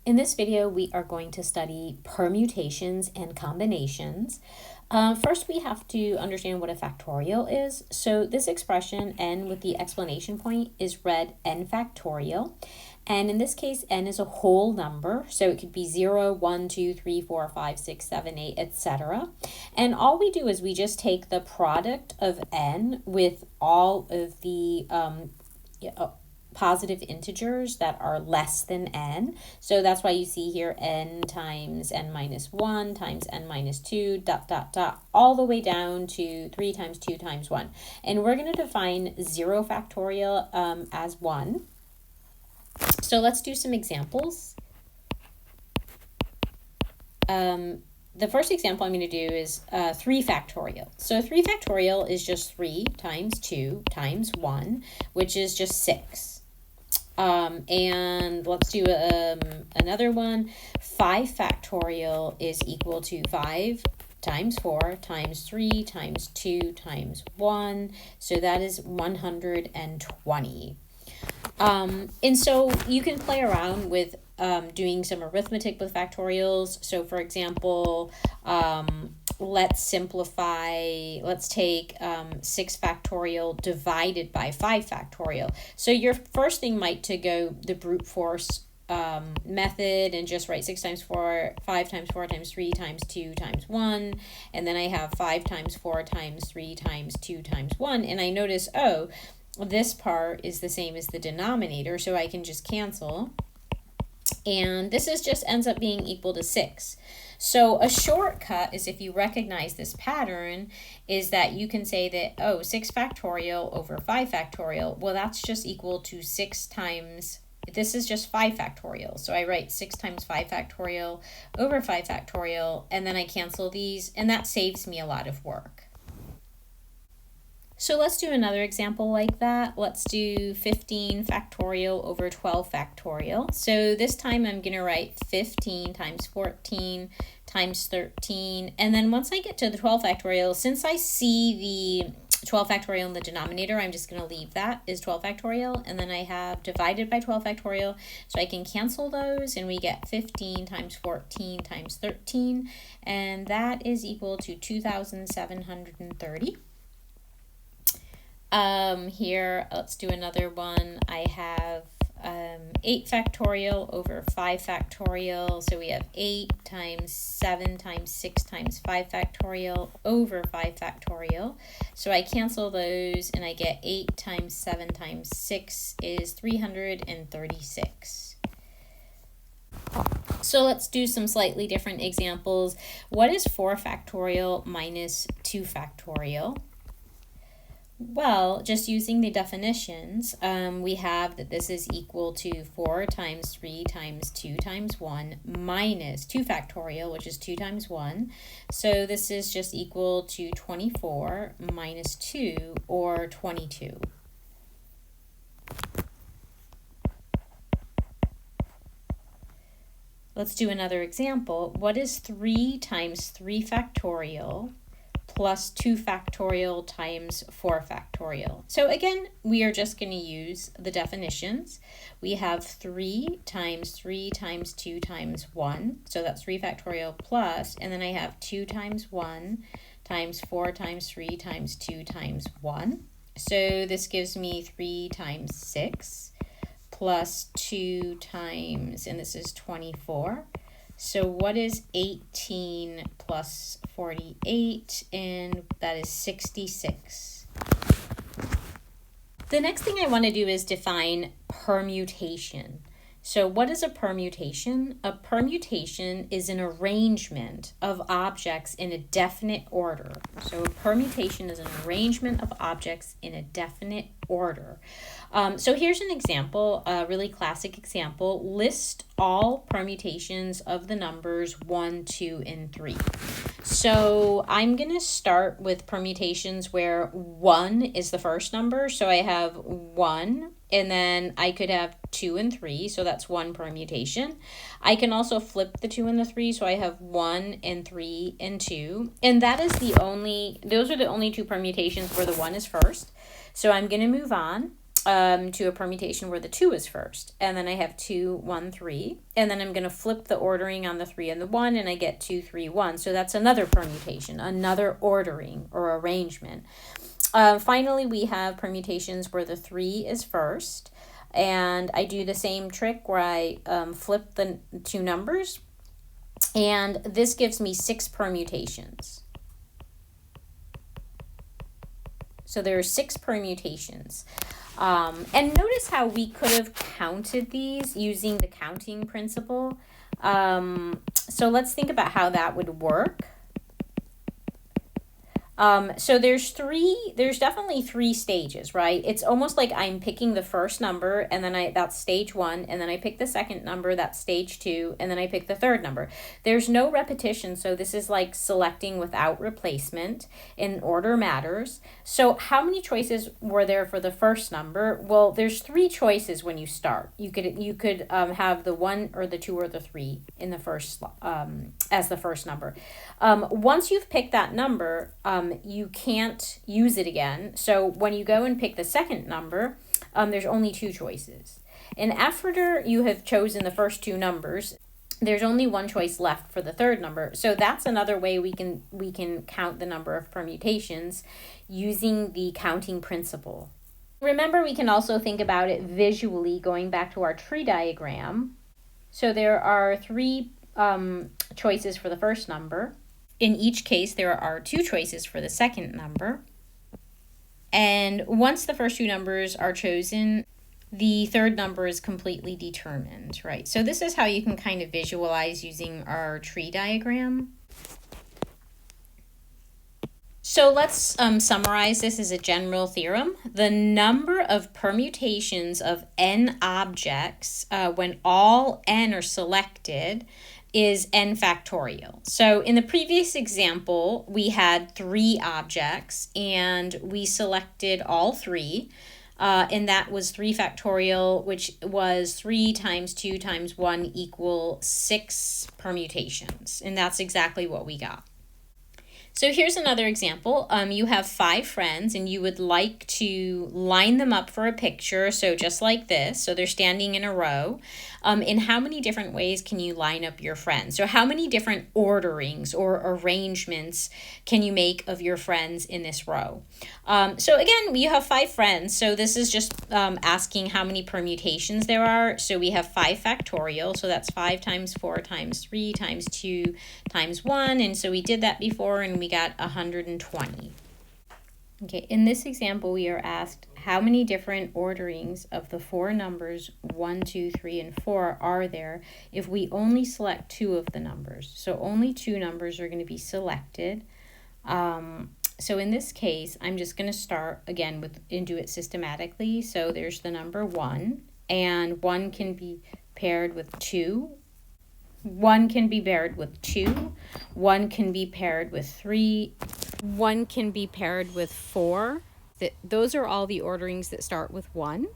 In this video, we are going to study permutations and combinations. First, we have to understand what a factorial is. So this expression, n with the explanation point, is read n factorial. And in this case, n is a whole number. So it could be 0, 1, 2, 3, 4, 5, 6, 7, 8, etc. And all we do is we just take the product of n with all of the positive integers that are less than n. So that's why you see here n times n minus 1 times n minus 2, dot, dot, dot, all the way down to 3 times 2 times 1. And we're going to define 0 factorial as 1. So let's do some examples. The first example I'm going to do is 3 factorial. So 3 factorial is just 3 times 2 times 1, which is just 6. And let's do another one. 5 factorial is equal to 5 times 4 times 3 times 2 times 1. So that is 120. And so you can play around with doing some arithmetic with factorials. So for example, let's simplify, let's take 6 factorial divided by 5 factorial. So your first thing might to go the brute force method and just write 6 times 4, 5 times 4 times 3 times 2 times 1. And then I have 5 times 4 times 3 times 2 times 1. And I notice, oh, this part is the same as the denominator, so I can just cancel. And this is just ends up being equal to 6. So a shortcut is, if you recognize this pattern, is that you can say that, oh, 6 factorial over 5 factorial, well, that's just equal to 6 times, this is just 5 factorial. So I write 6 times 5 factorial over 5 factorial, and then I cancel these, and that saves me a lot of work. So let's do another example like that. Let's do 15 factorial over 12 factorial. So this time I'm going to write 15 times 14 times 13. And then once I get to the 12 factorial, since I see the 12 factorial in the denominator, I'm just going to leave that as 12 factorial. And then I have divided by 12 factorial. So I can cancel those, and we get 15 times 14 times 13. And that is equal to 2,730. Here, let's do another one. I have 8 factorial over 5 factorial. So we have 8 times 7 times 6 times 5 factorial over 5 factorial. So I cancel those, and I get 8 times 7 times 6 is 336. So let's do some slightly different examples. What is 4 factorial minus 2 factorial? Well, just using the definitions, we have that this is equal to 4 times 3 times 2 times 1 minus 2 factorial, which is 2 times 1. So this is just equal to 24 minus 2, or 22. Let's do another example. What is 3 times 3 factorial plus 2 factorial times 4 factorial? So again, we are just going to use the definitions. We have 3 times 3 times 2 times 1. So that's 3 factorial plus, and then I have 2 times 1 times 4 times 3 times 2 times 1. So this gives me 3 times 6 plus 2 times, and this is 24. So what is 18 plus 48? And that is 66. The next thing I want to do is define permutation. So what is a permutation? A permutation is an arrangement of objects in a definite order. So a permutation is an arrangement of objects in a definite order. So here's an example, a really classic example. List all permutations of the numbers 1, 2, and 3. So I'm going to start with permutations where 1 is the first number. So I have 1, and then I could have 2 and 3. So that's 1 permutation. I can also flip the 2 and the 3. So I have 1 and 3 and 2. And that is those are the only 2 permutations where the 1 is first. So I'm going to move on. to a permutation where the 2 is first. And then I have 2, 1, 3. And then I'm going to flip the ordering on the 3 and the 1, and I get 2, 3, 1. So that's another permutation, another ordering or arrangement. Finally, we have permutations where the 3 is first. And I do the same trick where I flip the 2 numbers. And this gives me 6 permutations. So there are 6 permutations. And notice how we could have counted these using the counting principle. So let's think about how that would work. So there's definitely 3 stages, right? It's almost like I'm picking the first number, and then that's stage 1, and then I pick the second number, that's stage 2, and then I pick the third number. There's no repetition, so this is like selecting without replacement, and order matters. So how many choices were there for the first number? Well, there's 3 choices when you start. You could have the 1 or the 2 or the 3 in the first as the first number. Once you've picked that number, you can't use it again. So when you go and pick the second number, there's only 2 choices. And after you have chosen the first 2 numbers, there's only 1 choice left for the third number. So that's another way we can count the number of permutations using the counting principle. Remember, we can also think about it visually, going back to our tree diagram. So there are 3 choices for the first number. In each case, there are 2 choices for the second number. And once the first 2 numbers are chosen, the third number is completely determined, right? So this is how you can kind of visualize using our tree diagram. So let's summarize this as a general theorem. The number of permutations of n objects when all n are selected is n factorial. So in the previous example, we had 3 objects and we selected all 3. And that was 3 factorial, which was 3 times 2 times 1 equal 6 permutations. And that's exactly what we got. So here's another example. You have 5 friends and you would like to line them up for a picture. So just like this, so they're standing in a row. In how many different ways can you line up your friends? So how many different orderings or arrangements can you make of your friends in this row? So again, you have 5 friends. So this is just asking how many permutations there are. So we have 5 factorial. So that's 5 times 4 times 3 times 2 times 1. And so we did that before and we got 120. Okay, in this example, we are asked how many different orderings of the 4 numbers 1, 2, 3, and 4 are there if we only select 2 of the numbers. So only 2 numbers are going to be selected. So in this case, I'm just going to start again and do it systematically. So there's the number 1, and 1 can be paired with 2. 1 can be paired with 2. 1 can be paired with 3. 1 can be paired with 4. Those are all the orderings that start with 1.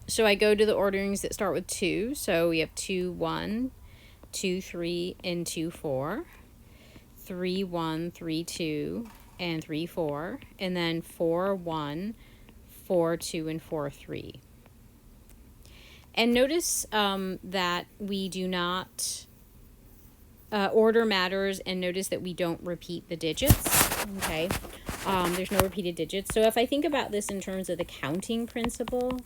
So I go to the orderings that start with 2. So we have 2, 1, 2, 3, and 2, 4. 3, 1, 3, 2, and 3, 4. And then 4, 1, 4, 2, and 4, 3. And notice that we do not order matters, and notice that we don't repeat the digits, okay? There's no repeated digits. So if I think about this in terms of the counting principle,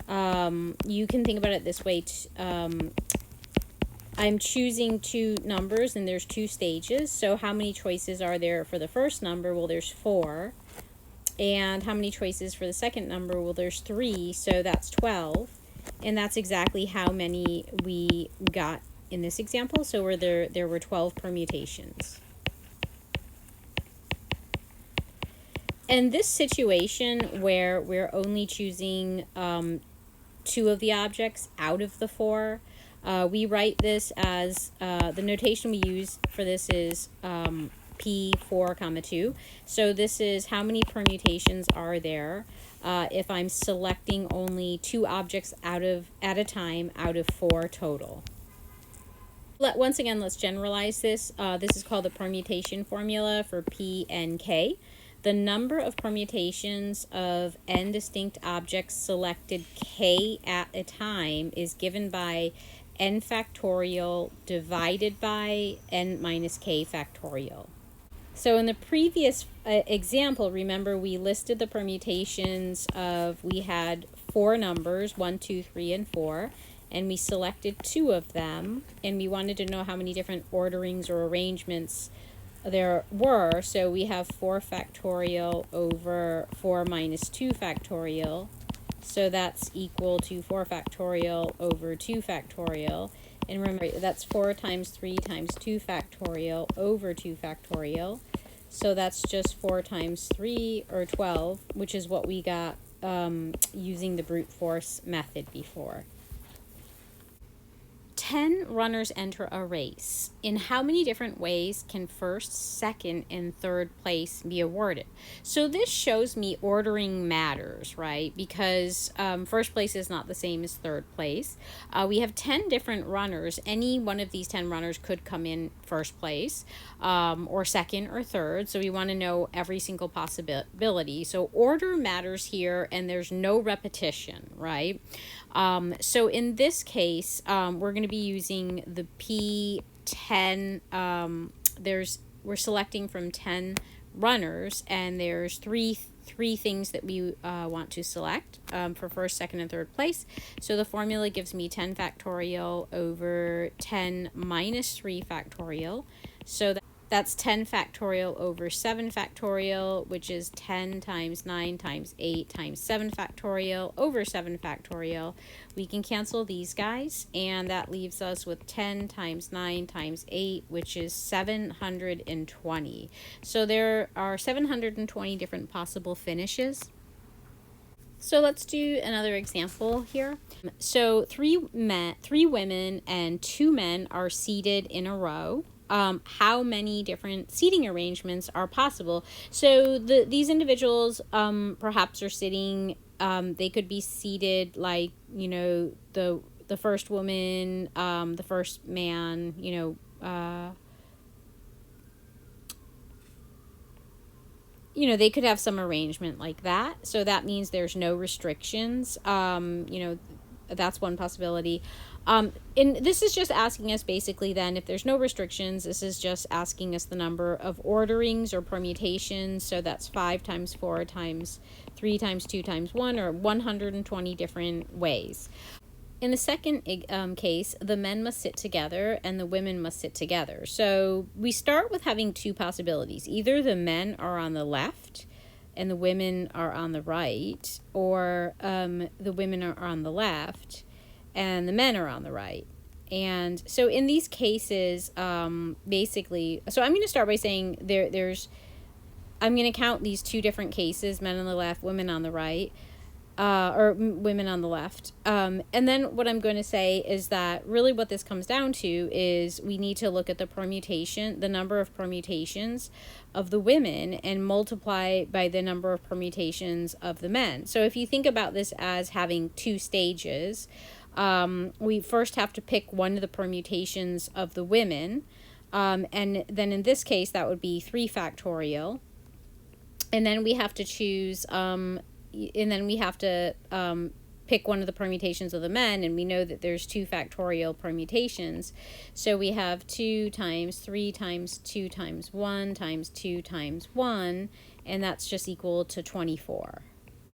you can think about it this way. I'm choosing 2 numbers, and there's 2 stages. So how many choices are there for the first number? Well, there's 4. And how many choices for the second number? Well, there's 3, so that's 12. And that's exactly how many we got in this example. So there were 12 permutations. And this situation where we're only choosing 2 of the objects out of the 4, we write this as, the notation we use for this is P4, 2. So this is how many permutations are there if I'm selecting only 2 objects at a time out of 4 total. Once again, let's generalize this. This is called the permutation formula for P and K. the number of permutations of n distinct objects selected k at a time is given by n factorial divided by n minus k factorial. So in the previous example, remember we listed the permutations of, we had 4 numbers, 1, 2, 3, and 4, and we selected 2 of them, and we wanted to know how many different orderings or arrangements there were. So we have 4 factorial over 4 minus 2 factorial. So that's equal to 4 factorial over 2 factorial. And remember, that's 4 times 3 times 2 factorial over 2 factorial. So that's just 4 times 3, or 12, which is what we got using the brute force method before. 10 runners enter a race. In how many different ways can first, second, and third place be awarded? So this shows me ordering matters, right? Because first place is not the same as third place. We have 10 different runners. Any one of these 10 runners could come in first place, or second or third. So we want to know every single possibility. So order matters here, and there's no repetition, right? So in this case, we're going to be using the P10. We're selecting from 10 runners, and there's three things that we want to select for first, second, and third place. So the formula gives me 10 factorial over 10 minus 3 factorial. So that's 10 factorial over 7 factorial, which is 10 times 9 times 8 times 7 factorial over 7 factorial. We can cancel these guys, and that leaves us with 10 times 9 times 8, which is 720. So there are 720 different possible finishes. So let's do another example here. So 3 women and 2 men are seated in a row. How many different seating arrangements are possible? So these individuals perhaps are sitting, they could be seated like, the first woman, the first man, they could have some arrangement like that. So that means there's no restrictions. That's one possibility. And this is just asking us basically then, if there's no restrictions, this is just asking us the number of orderings or permutations. So that's 5 times 4 times 3 times 2 times 1, or 120 different ways. In the second case, the men must sit together and the women must sit together. So we start with having 2 possibilities. Either the men are on the left and the women are on the right, or the women are on the left and the men are on the right. And so in these cases, basically, so I'm going to start by saying I'm going to count these 2 different cases, men on the left, women on the right, or women on the left. And then what I'm going to say is that really what this comes down to is we need to look at the number of permutations of the women and multiply by the number of permutations of the men. So if you think about this as having 2 stages, we first have to pick one of the permutations of the women, and then in this case that would be 3 factorial, and then we have to choose pick one of the permutations of the men, and we know that there's 2 factorial permutations. So we have 2 times 3 times 2 times 1 times 2 times 1, and that's just equal to 24.